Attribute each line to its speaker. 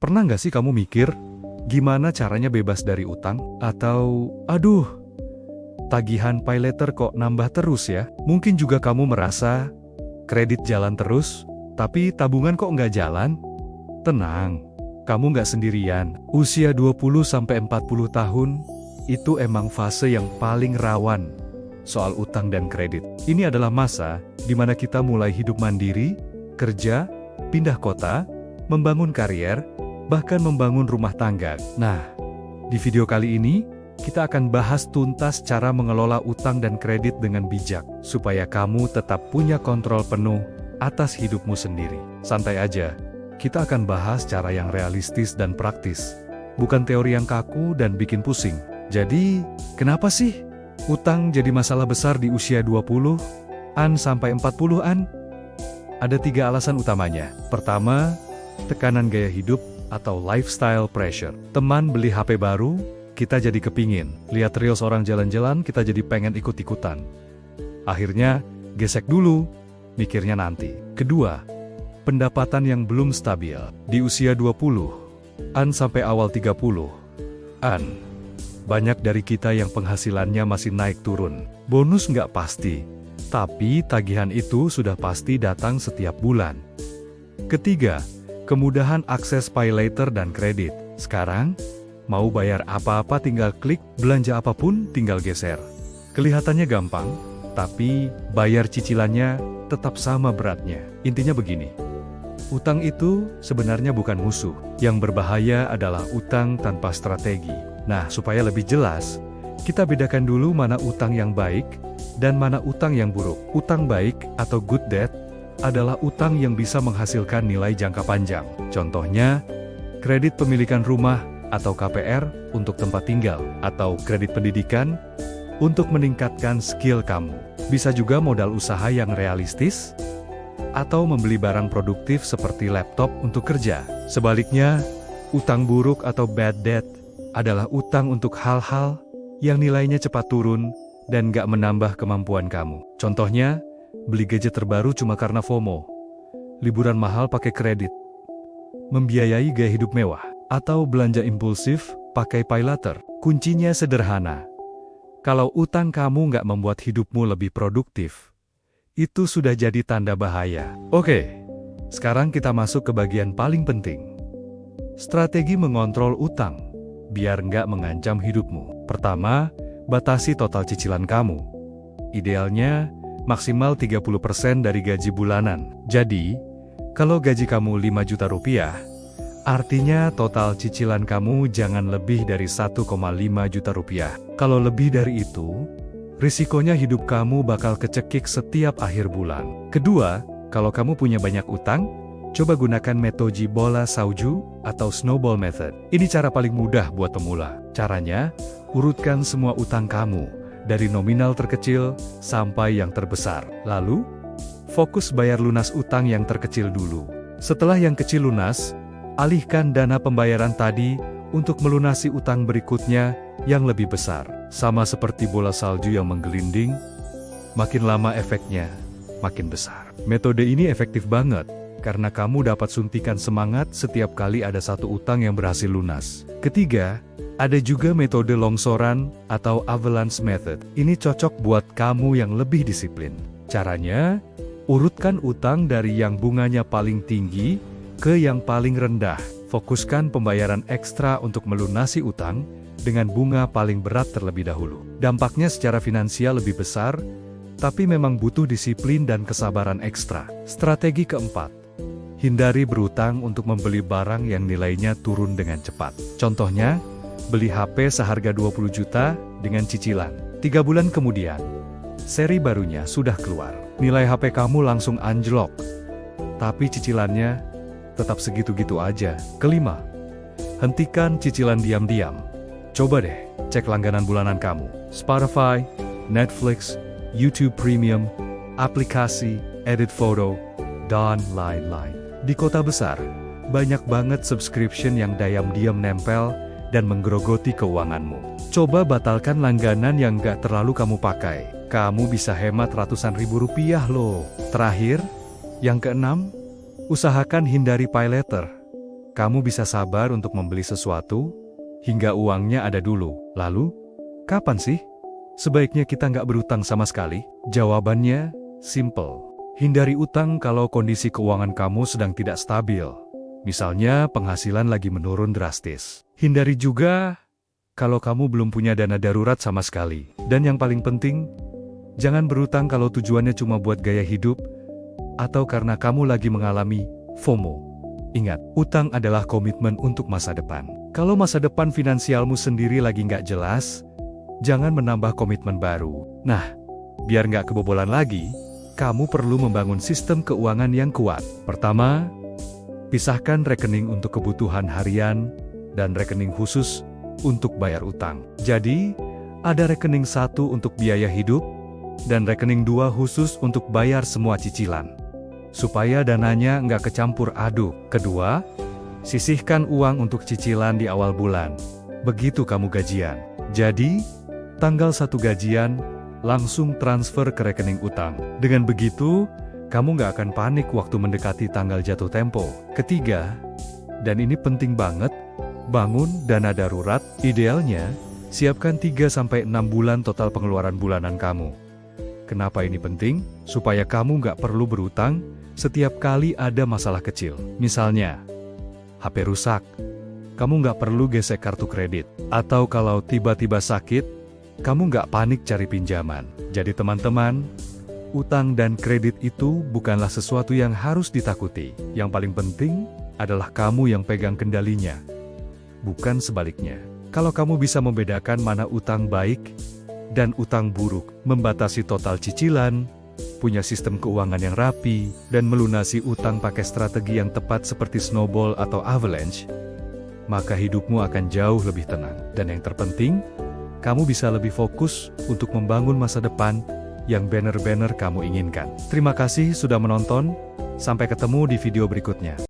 Speaker 1: Pernah nggak sih kamu mikir, gimana caranya bebas dari utang? Atau, aduh, tagihan pay later kok nambah terus ya? Mungkin juga kamu merasa, kredit jalan terus, tapi tabungan kok nggak jalan? Tenang, kamu nggak sendirian. Usia 20-40 tahun, itu emang fase yang paling rawan soal utang dan kredit. Ini adalah masa di mana kita mulai hidup mandiri, kerja, pindah kota, membangun karier, bahkan membangun rumah tangga. Nah, di video kali ini, kita akan bahas tuntas cara mengelola utang dan kredit dengan bijak, supaya kamu tetap punya kontrol penuh atas hidupmu sendiri. Santai aja, kita akan bahas cara yang realistis dan praktis, bukan teori yang kaku dan bikin pusing. Jadi, kenapa sih utang jadi masalah besar di usia 20-an sampai 40-an? Ada 3 alasan utamanya. Pertama, tekanan gaya hidup atau lifestyle pressure. Teman beli HP baru, kita jadi kepingin. Lihat reels orang jalan-jalan, kita jadi pengen ikut-ikutan. Akhirnya, gesek dulu, mikirnya nanti. Kedua, pendapatan yang belum stabil. Di usia 20-an sampai awal 30-an, banyak dari kita yang penghasilannya masih naik turun. Bonus nggak pasti, tapi tagihan itu sudah pasti datang setiap bulan. Ketiga, kemudahan akses pay later dan kredit. Sekarang, mau bayar apa-apa tinggal klik, belanja apapun tinggal geser. Kelihatannya gampang, tapi bayar cicilannya tetap sama beratnya. Intinya begini, utang itu sebenarnya bukan musuh. Yang berbahaya adalah utang tanpa strategi. Nah, supaya lebih jelas, kita bedakan dulu mana utang yang baik dan mana utang yang buruk. Utang baik atau good debt adalah utang yang bisa menghasilkan nilai jangka panjang. Contohnya, kredit pemilikan rumah atau KPR untuk tempat tinggal, atau kredit pendidikan untuk meningkatkan skill kamu. Bisa juga modal usaha yang realistis, atau membeli barang produktif seperti laptop untuk kerja. Sebaliknya, utang buruk atau bad debt adalah utang untuk hal-hal yang nilainya cepat turun dan gak menambah kemampuan kamu. Contohnya, beli gadget terbaru cuma karena FOMO, liburan mahal pakai kredit, membiayai gaya hidup mewah, atau belanja impulsif pakai pay later. Kuncinya sederhana. Kalau utang kamu gak membuat hidupmu lebih produktif, itu sudah jadi tanda bahaya. Oke, sekarang kita masuk ke bagian paling penting. Strategi mengontrol utang biar nggak mengancam hidupmu. Pertama, batasi total cicilan kamu. Idealnya, maksimal 30% dari gaji bulanan. Jadi, kalau gaji kamu 5 juta rupiah, artinya total cicilan kamu jangan lebih dari 1,5 juta rupiah. Kalau lebih dari itu, risikonya hidup kamu bakal kecekik setiap akhir bulan. Kedua, kalau kamu punya banyak utang, coba gunakan metode bola salju atau snowball method. Ini cara paling mudah buat pemula. Caranya, urutkan semua utang kamu, dari nominal terkecil sampai yang terbesar. Lalu, fokus bayar lunas utang yang terkecil dulu. Setelah yang kecil lunas, alihkan dana pembayaran tadi untuk melunasi utang berikutnya yang lebih besar. Sama seperti bola salju yang menggelinding, makin lama efeknya makin besar. Metode ini efektif banget, karena kamu dapat suntikan semangat setiap kali ada satu utang yang berhasil lunas. Ketiga, ada juga metode longsoran atau avalanche method. Ini cocok buat kamu yang lebih disiplin. Caranya, urutkan utang dari yang bunganya paling tinggi ke yang paling rendah. Fokuskan pembayaran ekstra untuk melunasi utang dengan bunga paling berat terlebih dahulu. Dampaknya secara finansial lebih besar, tapi memang butuh disiplin dan kesabaran ekstra. Strategi keempat, hindari berutang untuk membeli barang yang nilainya turun dengan cepat. Contohnya, beli HP seharga 20 juta dengan cicilan. 3 bulan kemudian, seri barunya sudah keluar. Nilai HP kamu langsung anjlok, tapi cicilannya tetap segitu-gitu aja. Kelima, hentikan cicilan diam-diam. Coba deh, cek langganan bulanan kamu. Spotify, Netflix, YouTube Premium, aplikasi, edit foto, dan lain-lain. Di kota besar, banyak banget subscription yang diam-diam nempel dan menggerogoti keuanganmu. Coba batalkan langganan yang gak terlalu kamu pakai. Kamu bisa hemat ratusan ribu rupiah loh. Terakhir, yang keenam, usahakan hindari pay later. Kamu bisa sabar untuk membeli sesuatu, hingga uangnya ada dulu. Lalu, kapan sih sebaiknya kita nggak berutang sama sekali? Jawabannya simple. Hindari utang kalau kondisi keuangan kamu sedang tidak stabil. Misalnya, penghasilan lagi menurun drastis. Hindari juga kalau kamu belum punya dana darurat sama sekali. Dan yang paling penting, jangan berutang kalau tujuannya cuma buat gaya hidup, atau karena kamu lagi mengalami FOMO. Ingat, utang adalah komitmen untuk masa depan. Kalau masa depan finansialmu sendiri lagi nggak jelas, jangan menambah komitmen baru. Nah, biar nggak kebobolan lagi, kamu perlu membangun sistem keuangan yang kuat. Pertama, pisahkan rekening untuk kebutuhan harian dan rekening khusus untuk bayar utang. Jadi, ada rekening satu untuk biaya hidup dan rekening dua khusus untuk bayar semua cicilan, supaya dananya nggak kecampur aduk. Kedua, sisihkan uang untuk cicilan di awal bulan. Begitu kamu gajian. Jadi, tanggal 1 gajian, langsung transfer ke rekening utang. Dengan begitu, kamu nggak akan panik waktu mendekati tanggal jatuh tempo. Ketiga, dan ini penting banget, bangun dana darurat. Idealnya, siapkan 3-6 bulan total pengeluaran bulanan kamu. Kenapa ini penting? Supaya kamu nggak perlu berutang setiap kali ada masalah kecil. Misalnya, HP rusak, kamu nggak perlu gesek kartu kredit. Atau kalau tiba-tiba sakit, kamu nggak panik cari pinjaman. Jadi teman-teman, utang dan kredit itu bukanlah sesuatu yang harus ditakuti. Yang paling penting adalah kamu yang pegang kendalinya, bukan sebaliknya. Kalau kamu bisa membedakan mana utang baik dan utang buruk, membatasi total cicilan, punya sistem keuangan yang rapi, dan melunasi utang pakai strategi yang tepat seperti snowball atau avalanche, maka hidupmu akan jauh lebih tenang. Dan yang terpenting, kamu bisa lebih fokus untuk membangun masa depan yang benar-benar kamu inginkan. Terima kasih sudah menonton, sampai ketemu di video berikutnya.